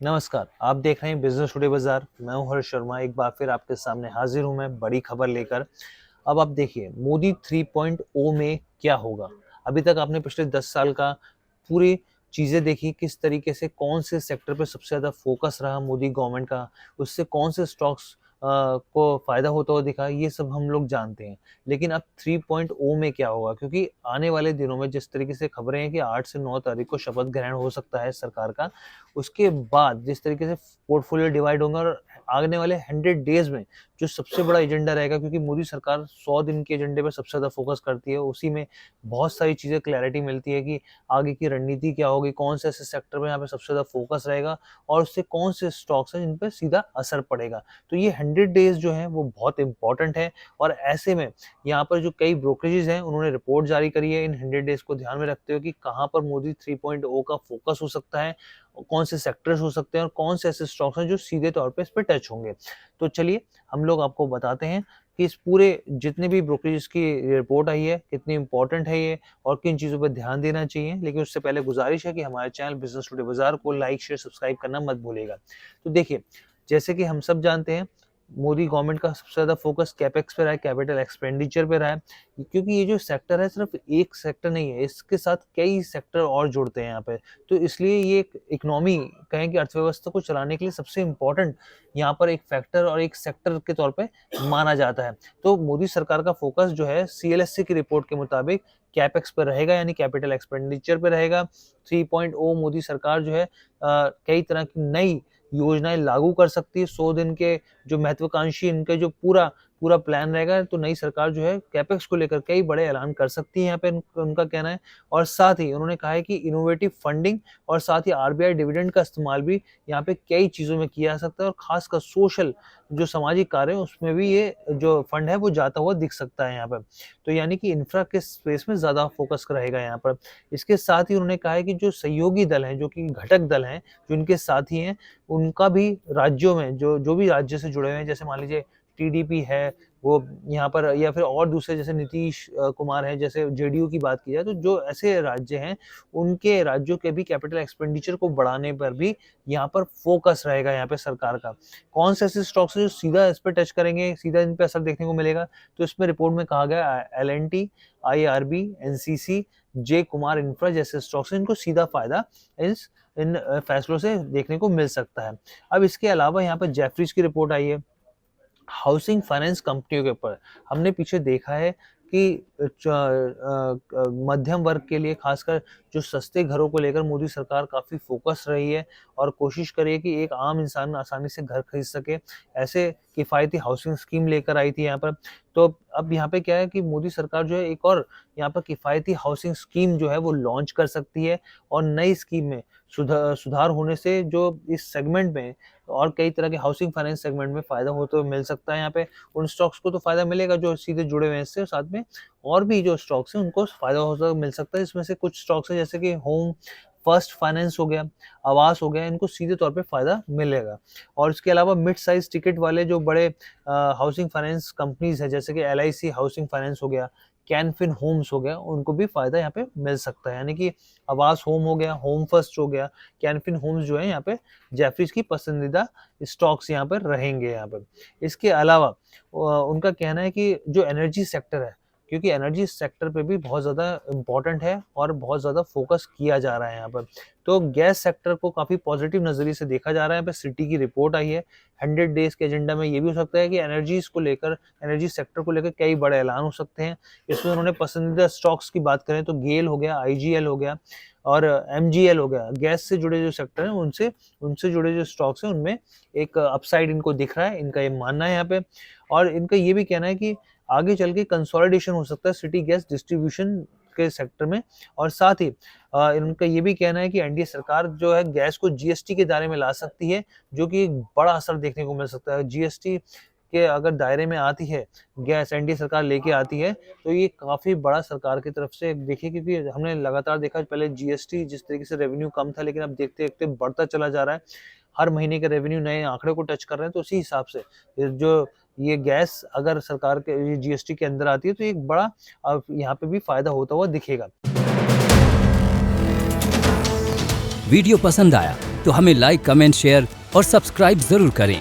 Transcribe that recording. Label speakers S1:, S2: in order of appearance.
S1: नमस्कार, आप देख रहे हैं बिज़नेस टुडे बाज़ार। मैं हूं हर्ष शर्मा, एक बार फिर आपके सामने हाज़िर हूं मैं बड़ी खबर लेकर। अब आप देखिए मोदी 3.0 में क्या होगा? अभी तक आपने पिछले 10 साल का पूरी चीज़ें देखी, किस तरीके से कौन से सेक्टर पे सबसे ज़्यादा फ़ोकस रहा मोदी गवर्नमेंट का, उससे कौन से स्टॉक्स को फ़ायदा होता हुआ दिखा, ये सब हम लोग जानते हैं। लेकिन अब 3.0 में क्या होगा? क्योंकि आने वाले दिनों में जिस तरीके से खबरें हैं कि 8 से 9 तारीख को शपथ ग्रहण हो सकता है सरकार का, उसके बाद जिस तरीके से पोर्टफोलियो डिवाइड होंगे और आने वाले 100 डेज़ में जो सबसे बड़ा एजेंडा रहेगा, क्योंकि मोदी सरकार 100 दिन के एजेंडे पे सबसे ज़्यादा फ़ोकस करती है, उसी में बहुत सारी चीज़ें क्लैरिटी मिलती है कि आगे की रणनीति क्या होगी, कौन से ऐसे सेक्टर में यहाँ पे सबसे ज़्यादा फ़ोकस रहेगा और उससे कौन से स्टॉक्स हैं जिन पे सीधा असर पड़ेगा। तो ये 100 डेज़ जो हैं वो बहुत इम्पोर्टेंट है और ऐसे में यहाँ पर जो कई ब्रोकरेजेज़ हैं उन्होंने रिपोर्ट जारी करी है इन 100 डेज़ को ध्यान में रखते हुए कि कहाँ पर मोदी 3.0 का फ़ोकस हो सकता है, कौन से सेक्टर्स हो सकते हैं और कौन से ऐसे स्टॉक्स हैं जो सीधे तौर पे इस पे टच होंगे। तो चलिए हम लोग आपको बताते हैं कि इस पूरे जितने भी ब्रोकरेजेस की रिपोर्ट आई है, कितनी इम्पोर्टेंट है ये और किन चीज़ों पे ध्यान देना चाहिए। लेकिन उससे पहले गुज़ारिश है कि हमारे चैनल बिज़नेस टुडे बाज़ार को लाइक, शेयर, सब्सक्राइब करना मत भूलिएगा। तो देखिए, जैसे कि हम सब जानते हैं, मोदी गवर्नमेंट का सबसे ज़्यादा फ़ोकस कैपेक्स पे रहा है, कैपिटल एक्सपेंडिचर पे रहा है। क्योंकि ये जो सेक्टर है सिर्फ़ एक सेक्टर नहीं है, इसके साथ कई सेक्टर और जुड़ते हैं यहाँ पे। तो इसलिए ये एक इकोनॉमी कहें कि अर्थव्यवस्था को चलाने के लिए सबसे इम्पोर्टेंट यहाँ पर एक फैक्टर और एक सेक्टर के तौर पे माना जाता है। तो मोदी सरकार का फ़ोकस जो है सीएलएसए की रिपोर्ट के मुताबिक कैपेक्स पे रहेगा, यानी कैपिटल एक्सपेंडिचर पे रहेगा। 3.0 मोदी सरकार जो है कई तरह की नई योजनाएँ लागू कर सकती है। 100 दिन के जो महत्वाकांक्षी इनका जो पूरा पूरा प्लान रहेगा, तो नई सरकार जो है कैपेक्स को लेकर कई बड़े ऐलान कर सकती है, यहाँ पे उनका कहना है। और साथ ही उन्होंने कहा है कि इनोवेटिव फंडिंग और साथ ही आरबीआई डिविडेंड का इस्तेमाल भी यहाँ पे कई चीज़ों में किया जा सकता है और खासकर सोशल जो सामाजिक कार्य है उसमें भी ये जो फंड है वो जाता हुआ दिख सकता है यहाँ पर। तो यानी कि इंफ्रा के स्पेस में ज़्यादा फोकस रहेगा यहाँ पर। इसके साथ ही उन्होंने कहा है कि जो सहयोगी दल हैं, जो कि घटक दल हैं, जो इनके साथी हैं, उनका भी राज्यों में जो भी राज्य से जुड़े हुए हैं, जैसे मान लीजिए टीडीपी है, वो यहाँ पर या फिर और दूसरे जैसे नीतीश कुमार हैं, जैसे जेडीयू की बात की जाए, तो जो ऐसे राज्य हैं, उनके राज्यों के भी कैपिटल एक्सपेंडिचर को बढ़ाने पर भी यहाँ पर फोकस रहेगा यहाँ पे सरकार का। कौन से ऐसे स्टॉक्स हैं जो सीधा इस पे टच करेंगे, सीधा इन पे असर देखने को मिलेगा? तो इसमें रिपोर्ट में कहा गया एल-एन-टी, आईआरबी, एनसीसी, जे कुमार इंफ्रा जैसे स्टॉक्स हैं, इनको सीधा फायदा इस इन फैसलों से देखने को मिल सकता है। अब इसके अलावा यहाँ पर जेफरीज की रिपोर्ट आई है। हाउसिंग फाइनेंस कंपनियों के ऊपर हमने पीछे देखा है कि मध्यम वर्ग के लिए खासकर जो सस्ते घरों को लेकर मोदी सरकार काफ़ी फ़ोकस रही है और कोशिश कर रही है कि एक आम इंसान आसानी से घर खरीद सके। ऐसे किफ़ायती हाउसिंग स्कीम लेकर आई थी यहाँ पर। तो अब यहाँ पे क्या है कि मोदी सरकार जो है एक और यहाँ पर किफ़ायती हाउसिंग स्कीम जो है वो लॉन्च कर सकती है और नई स्कीम में सुधार होने से जो इस सेगमेंट में और कई तरह के हाउसिंग फाइनेंस सेगमेंट में फ़ायदा होते हुए मिल सकता है यहाँ पे। उन स्टॉक्स को तो फ़ायदा मिलेगा जो सीधे जुड़े हुए हैं इससे, साथ में और भी जो स्टॉक्स हैं उनको फ़ायदा होता मिल सकता है। इसमें से कुछ स्टॉक्स हैं जैसे कि होम फर्स्ट फाइनेंस हो गया, आवास हो गया, इनको सीधे तौर पे फ़ायदा मिलेगा। और इसके अलावा मिड साइज़ टिकट वाले जो बड़े हाउसिंग फाइनेंस कंपनीज़ हैं, जैसे कि एलआईसी हाउसिंग फाइनेंस हो गया, कैनफिन होम्स हो गया, उनको भी फ़ायदा यहाँ पे मिल सकता है। यानी कि आवास होम हो गया, होम फर्स्ट हो गया, कैनफिन होम्स जो है यहाँ पे जेफरीज की पसंदीदा स्टॉक्स यहाँ पर रहेंगे यहाँ पर। इसके अलावा उनका कहना है कि जो एनर्जी सेक्टर है, क्योंकि एनर्जी सेक्टर पे भी बहुत ज़्यादा इम्पोर्टेंट है और बहुत ज़्यादा फ़ोकस किया जा रहा है यहाँ पर। तो गैस सेक्टर को काफ़ी पॉज़िटिव नज़रिए से देखा जा रहा है। यहाँ पे सिटी की रिपोर्ट आई है। 100 डेज़ के एजेंडा में ये भी हो सकता है कि एनर्जीज़ को लेकर, एनर्जी सेक्टर को लेकर कई बड़े ऐलान हो सकते हैं। इसमें उन्होंने पसंदीदा स्टॉक्स की बात करें तो गेल हो गया, आईजीएल हो गया और एमजीएल हो गया। गैस से जुड़े जो सेक्टर हैं उनसे उनसे जुड़े जो स्टॉक्स हैं उनमें एक अपसाइड इनको दिख रहा है, इनका ये मानना है यहाँ पे। और इनका ये भी कहना है कि आगे चल के कंसोलिडेशन हो सकता है सिटी गैस डिस्ट्रीब्यूशन के सेक्टर में। और साथ ही इनका ये भी कहना है कि एनडीए सरकार जो है गैस को जीएसटी के दायरे में ला सकती है, जो कि एक बड़ा असर देखने को मिल सकता है। जीएसटी के अगर दायरे में आती है गैस, एनडीए सरकार लेके आती है, तो ये काफ़ी बड़ा सरकार की तरफ से देखिए, क्योंकि हमने लगातार देखा पहले जीएसटी जिस तरीके से रेवेन्यू कम था, लेकिन अब देखते-देखते बढ़ता चला जा रहा है। हर महीने का रेवेन्यू नए आंकड़े को टच कर रहे हैं, तो उसी हिसाब से जो ये गैस अगर सरकार के ये जीएसटी के अंदर आती है, तो एक बड़ा यहाँ पे भी फ़ायदा होता हुआ दिखेगा।
S2: वीडियो पसंद आया तो हमें लाइक, कमेंट, शेयर और सब्सक्राइब जरूर करें।